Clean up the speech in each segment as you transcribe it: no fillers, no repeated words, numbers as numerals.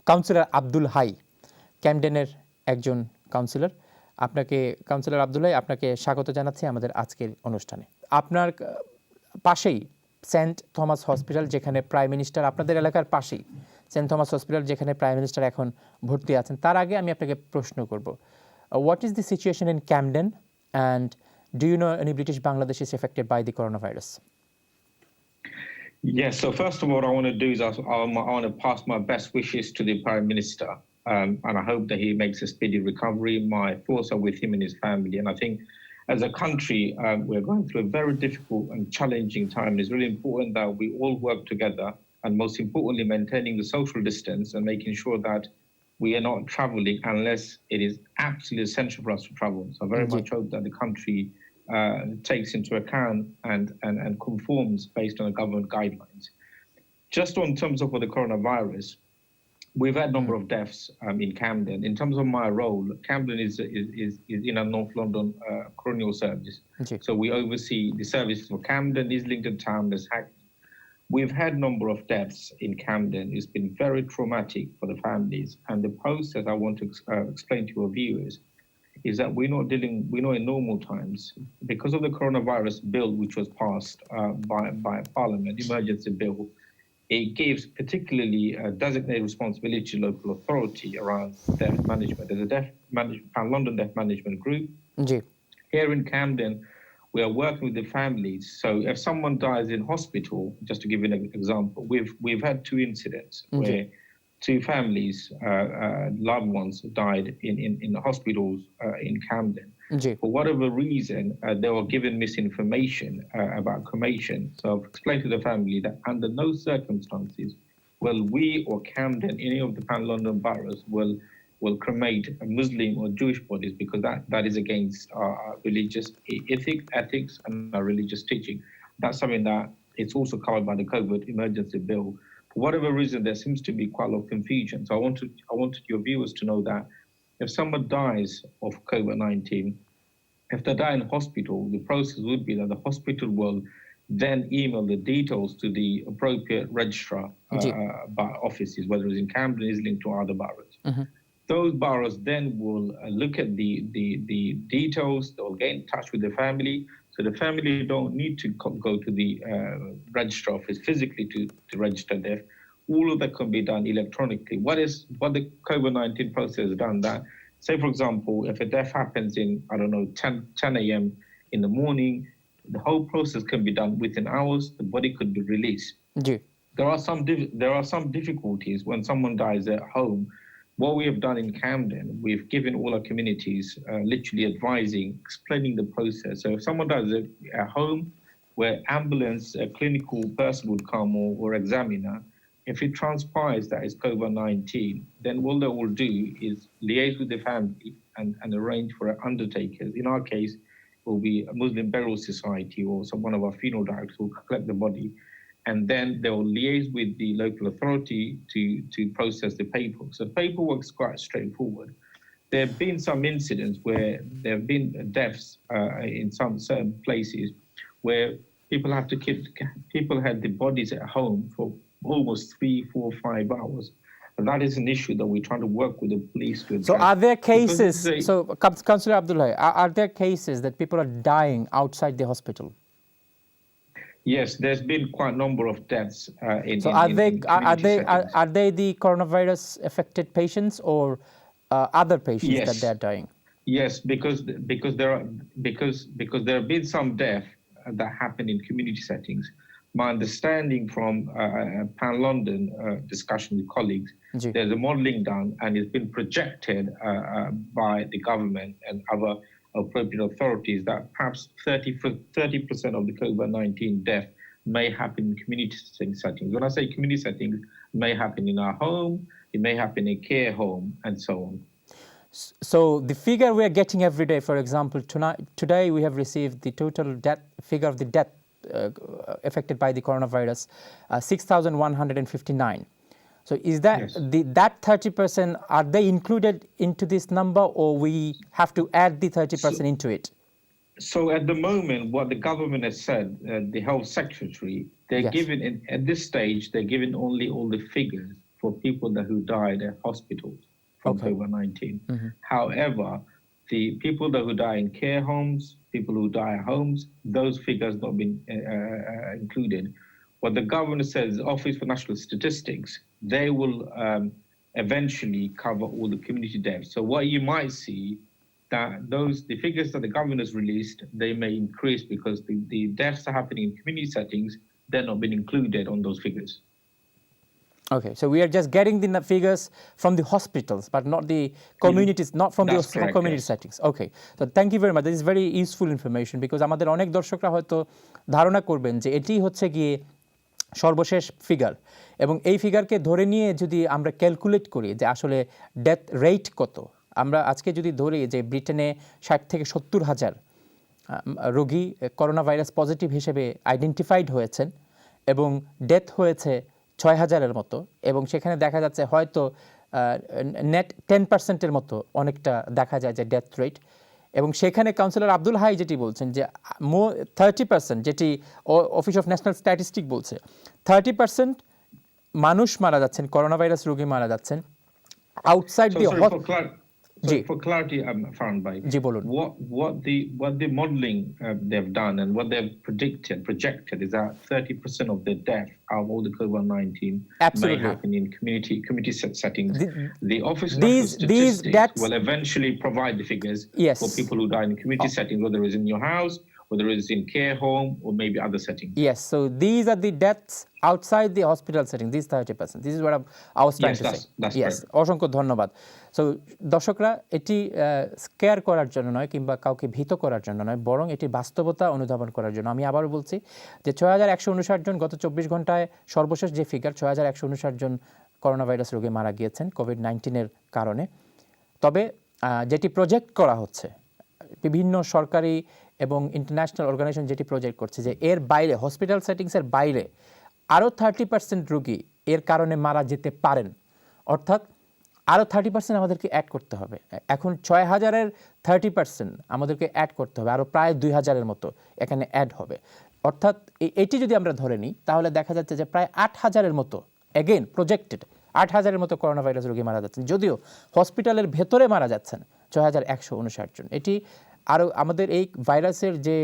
Councillor Abdul high, ক্যামডেনের একজন councillor. আপনাকে councillor Abdul high, আপনাকে স্বাগত জানাচ্ছি আমাদের আজকের অনুষ্ঠানে। আপনার পাশেই সেন্ট থমাস হসপিটাল, যেখানে প্রাইম মিনিস্টার, আপনাদের এলাকার পাশেই সেন্ট থমাস হসপিটাল, যেখানে প্রাইম মিনিস্টার এখন ভর্তি আছেন। তার আগে আমি আপনাকে প্রশ্ন করব, what is the situation in Camden and do you know any British Bangladeshis affected by the coronavirus? Yes, so first of all, what I want to do is I want to pass my best wishes to the Prime Minister, and I hope that he makes a speedy recovery. My thoughts are with him and his family, and I think as a country, we're going through a very difficult and challenging time. It's really important that we all work together, and most importantly, maintaining the social distance and making sure that we are not traveling unless it is absolutely essential for us to travel. So I very much hope that the country takes into account and conforms based on the government guidelines. Just on terms of the coronavirus, we've had a number of deaths in Camden. In terms of my role, Camden is in a North London colonial service. So we oversee the services for Camden, Islington Town, there's Hackney. We've had a number of deaths in Camden. It's been very traumatic for the families. And the process I want to explain to your viewers is that we know in normal times, because of the coronavirus bill which was passed by Parliament, emergency bill, it gives particularly a designated responsibility to local authority around death management. There's a London Death Management Group. Here in Camden, we are working with the families. So if someone dies in hospital, just to give you an example, we've had two incidents where two families, loved ones, died in the hospitals in Camden. For whatever reason, they were given misinformation about cremation. So I've explained to the family that under no circumstances will we or Camden, any of the pan-London boroughs, will cremate Muslim or Jewish bodies, because that is against our religious ethics and our religious teaching. That's something that it's also covered by the COVID emergency bill. For whatever reason, there seems to be quite a lot of confusion. So I wanted your viewers to know that if someone dies of COVID-19, if they die in hospital, the process would be that the hospital will then email the details to the appropriate registrar offices, whether it's in Camden, Islington, or other boroughs. Those boroughs then will look at the details. They'll get in touch with the family. So the family don't need to go to the registrar office physically to register death. All of that can be done electronically. What the COVID-19 process has done that, say for example, if a death happens in, I don't know, 10 a.m. in the morning, the whole process can be done within hours. The body could be released. There are some difficulties when someone dies at home. What we have done in Camden, we've given all our communities literally advising, explaining the process. So if someone dies at home, where ambulance, a clinical person would come or examiner, if it transpires that it's COVID-19, then what they will do is liaise with the family and arrange for undertakers. In our case, it will be a Muslim Burial Society or one of our funeral directors will collect the body, and then they will liaise with the local authority to process the paperwork. So paperwork is quite straightforward. There have been some incidents where there have been deaths in some certain places where people had the bodies at home for almost 3, 4, 5 hours. And that is an issue that we're trying to work with the police to address. So are there cases, Councillor Abdul Hai, are there cases that people are dying outside the hospital? Yes, there's been quite a number of deaths So are they the coronavirus affected patients or other patients that they are dying? Yes, because there have been some death that happen in community settings. My understanding from Pan-London discussion with colleagues, there's a modelling done and it's been projected by the government and other appropriate authorities that perhaps 30% of the COVID-19 death may happen in community settings. When I say community settings, it may happen in our home, it may happen in a care home, and so on. So the figure we are getting every day, for example, today we have received the total figure of the death affected by the coronavirus, 6,159. So is that that 30%, are they included into this number, or we have to add the 30% into it? So at the moment, what the government has said, the health secretary, they're given, at this stage, they're given only all the figures for people who died at hospitals from COVID-19. However, the people who die in care homes, people who die at homes, those figures not been included. What the government says, Office for National Statistics, they will eventually cover all the community deaths. So what you might see that the figures that the government has released, they may increase because the deaths are happening in community settings, they're not been included on those figures. Okay, so we are just getting the figures from the hospitals, but not the communities, not from the community settings. Okay, so thank you very much. This is very useful information because আমাদের অনেক দর্শকরা হয়তো ধারণা করবেন যে এটি হচ্ছে গিয়ে সর্বশেষ ফিগার এবং এই ফিগারকে ধরে নিয়ে যদি আমরা ক্যালকুলেট করি যে আসলে ডেথ রেট কত, আমরা আজকে যদি ধরি যে ব্রিটেনে 60 থেকে 70 হাজার রোগী করোনা ভাইরাস পজিটিভ হিসেবে আইডেন্টিফাইড হয়েছেন এবং ডেথ হয়েছে 6,000-এর মতো এবং সেখানে দেখা যাচ্ছে হয়তো নেট 10%-এর মতো অনেকটা দেখা যায় যে ডেথ রেট এবং সেখানে কাউন্সিলর আব্দুল হাই যেটি বলছেন যে 30% যেটি অফিস অফ ন্যাশনাল স্ট্যাটিস্টিক বলছে 30% মানুষ মারা যাচ্ছেন, করোনা ভাইরাস রোগী মারা যাচ্ছেন outside the For clarity, Farhan Bhai, what the modelling they've done and what they've projected is that 30% of the death of all the COVID-19 may happen in community settings. The Office of National Statistics will eventually provide the figures for people who die in community settings, whether it's in your house, whether it's in care home or maybe other settings. Yes, so these are the deaths outside the hospital setting, these 30%. This is what I was trying to say. Yes, অসংখ্য ধন্যবাদ। So দর্শকরা এটি square করার জন্য নয় কিংবা কাউকে ভীত করার জন্য নয়, বরং এটি বাস্তবতা অনুধাবন করার জন্য। আমি আবারও বলছি যে 6,159 জন গত 24 ঘন্টায় সর্বশেষ যে ফিগার 6,159 জন করোনা ভাইরাস রোগে মারা গিয়েছেন কোভিড-19-এর কারণে। তবে যেটি প্রজেক্ট করা হচ্ছে বিভিন্ন সরকারি এবং ইন্টারন্যাশনাল অর্গানাইজেশন যেটি প্রজেক্ট করছে যে এর বাইরে হসপিটাল সেটিংসের বাইরে আরও 30% রোগী এর কারণে মারা যেতে পারেন, অর্থাৎ আরও 30% আমাদেরকে অ্যাড করতে হবে। এখন 6,000-এর 30% আমাদেরকে অ্যাড করতে হবে, আরও প্রায় 2,000-এর মতো এখানে অ্যাড হবে। অর্থাৎ এটি যদি আমরা ধরে নিই তাহলে দেখা যাচ্ছে যে প্রায় 8,000-এর মতো এগেইন প্রজেক্টেড 8,000-এর মতো করোনা ভাইরাস রোগী মারা যাচ্ছেন, যদিও হসপিটালের ভেতরে মারা যাচ্ছেন 6,159 জন। এটি আরও আমাদের এই ভাইরাসের যে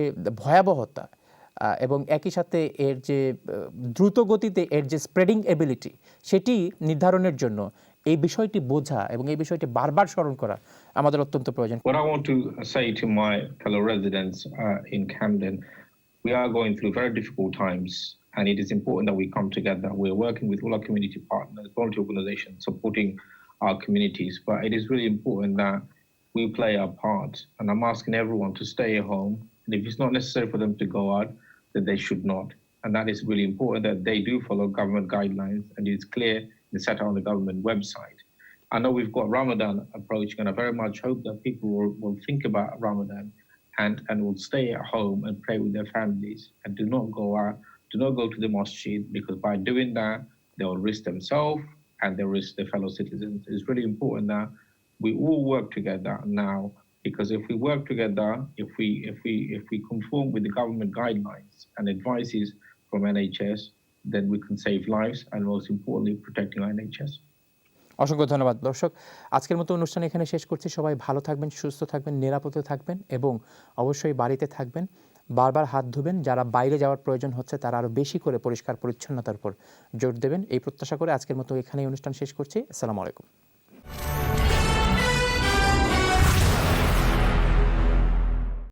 ভয়াবহতা এবং একই সাথে এর যে দ্রুত গতিতে এর যে স্প্রেডিং এবিলিটি সেটি নির্ধারণের জন্য এই বিষয়টি বোঝা এবং এই বিষয়টি বারবার স্মরণ করা আমাদের অত্যন্ত প্রয়োজন। What I want to say to my fellow residents in Camden, we are going through very difficult times and it is important that we come together. We are working with all our community partners, volunteer organizations supporting our communities, but it is really important that we play our part, and I'm asking everyone to stay at home, and if it's not necessary for them to go out, then they should not. And that is really important that they do follow government guidelines, and it's clear and set out on the government website. I know we've got Ramadan approaching, and I very much hope that people will think about Ramadan and will stay at home and pray with their families and do not go out, do not go to the masjid, because by doing that, they will risk themselves and they'll risk their fellow citizens. It's really important that we all work together now, because if we work together, if we conform with the government guidelines and advices from NHS, then we can save lives and most importantly protecting our NHS. অসংখ্য ধন্যবাদ দর্শক, আজকের মতো অনুষ্ঠান এখানে শেষ করছি। সবাই ভালো থাকবেন, সুস্থ থাকবেন, নিরাপদে থাকবেন এবং অবশ্যই বাড়িতে থাকবেন। বারবার হাত ধুবেন, যারা বাইরে যাওয়ার প্রয়োজন হচ্ছে তারা আরও বেশি করে পরিষ্কার পরিচ্ছন্নতার উপর জোর দেবেন, এই প্রত্যাশা করে আজকের মতো এখানেই অনুষ্ঠান শেষ করছি। আসসালামু আলাইকুম।